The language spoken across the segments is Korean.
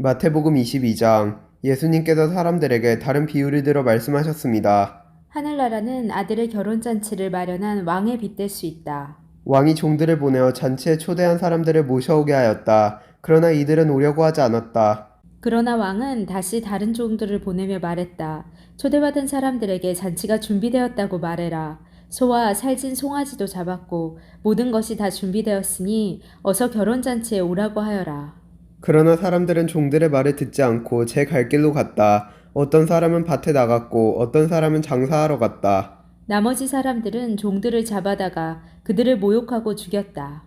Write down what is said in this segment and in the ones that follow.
마태복음 22장. 예수님께서 사람들에게 다른 비유를 들어 말씀하셨습니다. 하늘나라는 아들의 결혼잔치를 마련한 왕에 빗댈 수 있다. 왕이 종들을 보내어 잔치에 초대한 사람들을 모셔오게 하였다. 그러나 이들은 오려고 하지 않았다. 그러나 왕은 다시 다른 종들을 보내며 말했다. 초대받은 사람들에게 잔치가 준비되었다고 말해라. 소와 살진 송아지도 잡았고 모든 것이 다 준비되었으니 어서 결혼잔치에 오라고 하여라. 그러나 사람들은 종들의 말을 듣지 않고 제 갈 길로 갔다. 어떤 사람은 밭에 나갔고 어떤 사람은 장사하러 갔다. 나머지 사람들은 종들을 잡아다가 그들을 모욕하고 죽였다.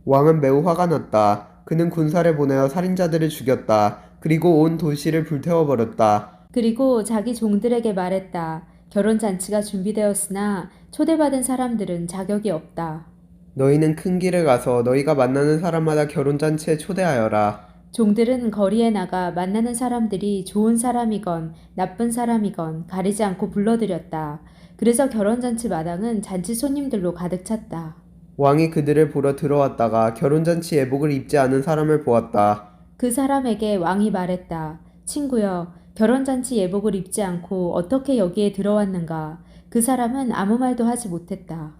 왕은 매우 화가 났다. 그는 군사를 보내어 살인자들을 죽였다. 그리고 온 도시를 불태워버렸다. 그리고 자기 종들에게 말했다. 결혼잔치가 준비되었으나 초대받은 사람들은 자격이 없다. 너희는 큰 길을 가서 너희가 만나는 사람마다 결혼잔치에 초대하여라. 종들은 거리에 나가 만나는 사람들이 좋은 사람이건 나쁜 사람이건 가리지 않고 불러들였다. 그래서 결혼잔치 마당은 잔치 손님들로 가득 찼다. 왕이 그들을 보러 들어왔다가 결혼잔치 예복을 입지 않은 사람을 보았다. 그 사람에게 왕이 말했다. 친구여, 결혼잔치 예복을 입지 않고 어떻게 여기에 들어왔는가? 그 사람은 아무 말도 하지 못했다.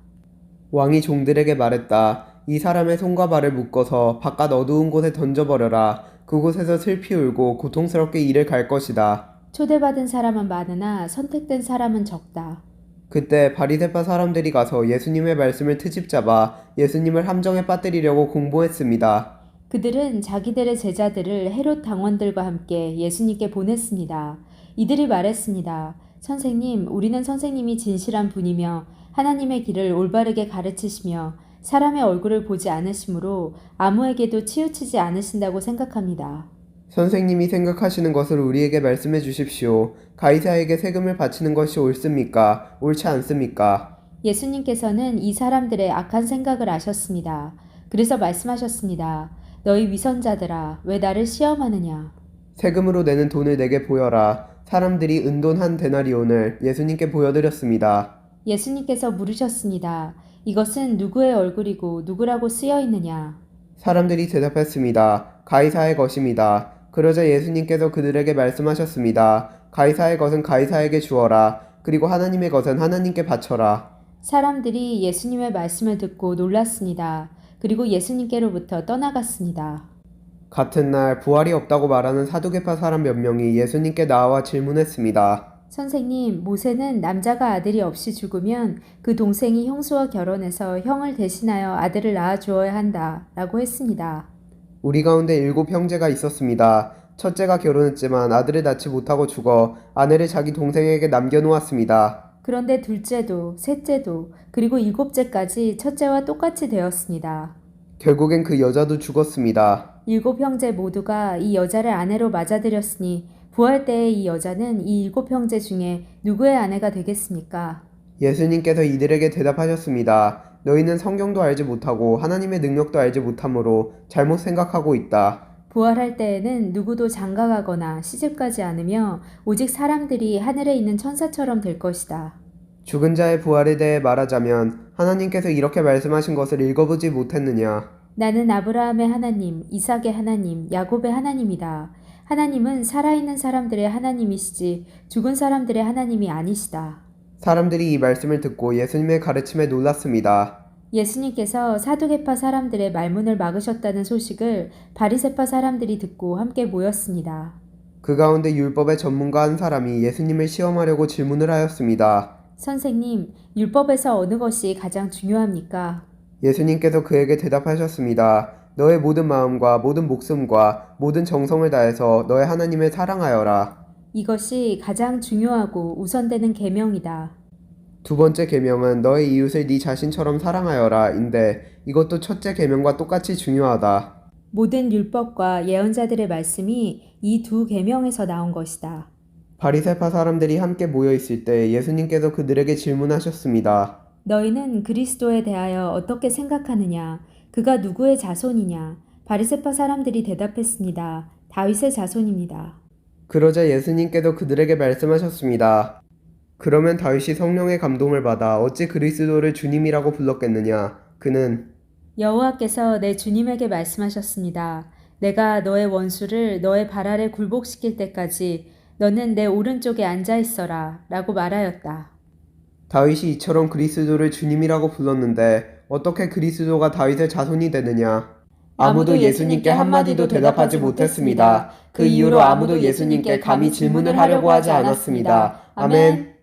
왕이 종들에게 말했다. 이 사람의 손과 발을 묶어서 바깥 어두운 곳에 던져버려라. 그곳에서 슬피 울고 고통스럽게 일을 갈 것이다. 초대받은 사람은 많으나 선택된 사람은 적다. 그때 바리새파 사람들이 가서 예수님의 말씀을 트집잡아 예수님을 함정에 빠뜨리려고 공모했습니다. 그들은 자기들의 제자들을 헤롯 당원들과 함께 예수님께 보냈습니다. 이들이 말했습니다. 선생님, 우리는 선생님이 진실한 분이며 하나님의 길을 올바르게 가르치시며 사람의 얼굴을 보지 않으시므로 아무에게도 치우치지 않으신다고 생각합니다. 선생님이 생각하시는 것을 우리에게 말씀해 주십시오. 가이사에게 세금을 바치는 것이 옳습니까? 옳지 않습니까? 예수님께서는 이 사람들의 악한 생각을 아셨습니다. 그래서 말씀하셨습니다. 너희 위선자들아, 왜 나를 시험하느냐? 세금으로 내는 돈을 내게 보여라. 사람들이 은돈 한 데나리온을 예수님께 보여드렸습니다. 예수님께서 물으셨습니다. 이것은 누구의 얼굴이고 누구라고 쓰여 있느냐? 사람들이 대답했습니다. 가이사의 것입니다. 그러자 예수님께서 그들에게 말씀하셨습니다. 가이사의 것은 가이사에게 주어라. 그리고 하나님의 것은 하나님께 바쳐라. 사람들이 예수님의 말씀을 듣고 놀랐습니다. 그리고 예수님께로부터 떠나갔습니다. 같은 날 부활이 없다고 말하는 사두개파 사람 몇 명이 예수님께 나와 질문했습니다. 선생님, 모세는 남자가 아들이 없이 죽으면 그 동생이 형수와 결혼해서 형을 대신하여 아들을 낳아 주어야 한다. 라고 했습니다. 우리 가운데 7 형제가 있었습니다. 첫째가 결혼했지만 아들을 낳지 못하고 죽어 아내를 자기 동생에게 남겨놓았습니다. 그런데 둘째도, 셋째도, 그리고 일곱째까지 첫째와 똑같이 되었습니다. 결국엔 그 여자도 죽었습니다. 7형제 모두가 이 여자를 아내로 맞아들였으니 부활 때의 이 여자는 이 7형제 중에 누구의 아내가 되겠습니까? 예수님께서 이들에게 대답하셨습니다. 너희는 성경도 알지 못하고 하나님의 능력도 알지 못하므로 잘못 생각하고 있다. 부활할 때에는 누구도 장가가거나 시집가지 않으며 오직 사람들이 하늘에 있는 천사처럼 될 것이다. 죽은 자의 부활에 대해 말하자면 하나님께서 이렇게 말씀하신 것을 읽어보지 못했느냐. 나는 아브라함의 하나님, 이삭의 하나님, 야곱의 하나님이다. 하나님은 살아있는 사람들의 하나님이시지 죽은 사람들의 하나님이 아니시다. 사람들이 이 말씀을 듣고 예수님의 가르침에 놀랐습니다. 예수님께서 사두개파 사람들의 말문을 막으셨다는 소식을 바리새파 사람들이 듣고 함께 모였습니다. 그 가운데 율법의 전문가 한 사람이 예수님을 시험하려고 질문을 하였습니다. 선생님, 율법에서 어느 것이 가장 중요합니까? 예수님께서 그에게 대답하셨습니다. 너의 모든 마음과 모든 목숨과 모든 정성을 다해서 너의 하나님을 사랑하여라. 이것이 가장 중요하고 우선되는 계명이다. 두 번째 계명은 너의 이웃을 네 자신처럼 사랑하여라 인데 이것도 첫째 계명과 똑같이 중요하다. 모든 율법과 예언자들의 말씀이 이 두 계명에서 나온 것이다. 바리새파 사람들이 함께 모여 있을 때 예수님께서 그들에게 질문하셨습니다. 너희는 그리스도에 대하여 어떻게 생각하느냐? 그가 누구의 자손이냐? 바리새파 사람들이 대답했습니다. 다윗의 자손입니다. 그러자 예수님께서 그들에게 말씀하셨습니다. 그러면 다윗이 성령의 감동을 받아 어찌 그리스도를 주님이라고 불렀겠느냐? 그는 여호와께서 내 주님에게 말씀하셨습니다. 내가 너의 원수를 너의 발 아래 굴복시킬 때까지 너는 내 오른쪽에 앉아 있어라 라고 말하였다. 다윗이 이처럼 그리스도를 주님이라고 불렀는데 어떻게 그리스도가 다윗의 자손이 되느냐? 아무도 예수님께 한마디도 대답하지 못했습니다. 그 이후로 아무도 예수님께 감히 질문을 하려고 하지 않았습니다. 아멘.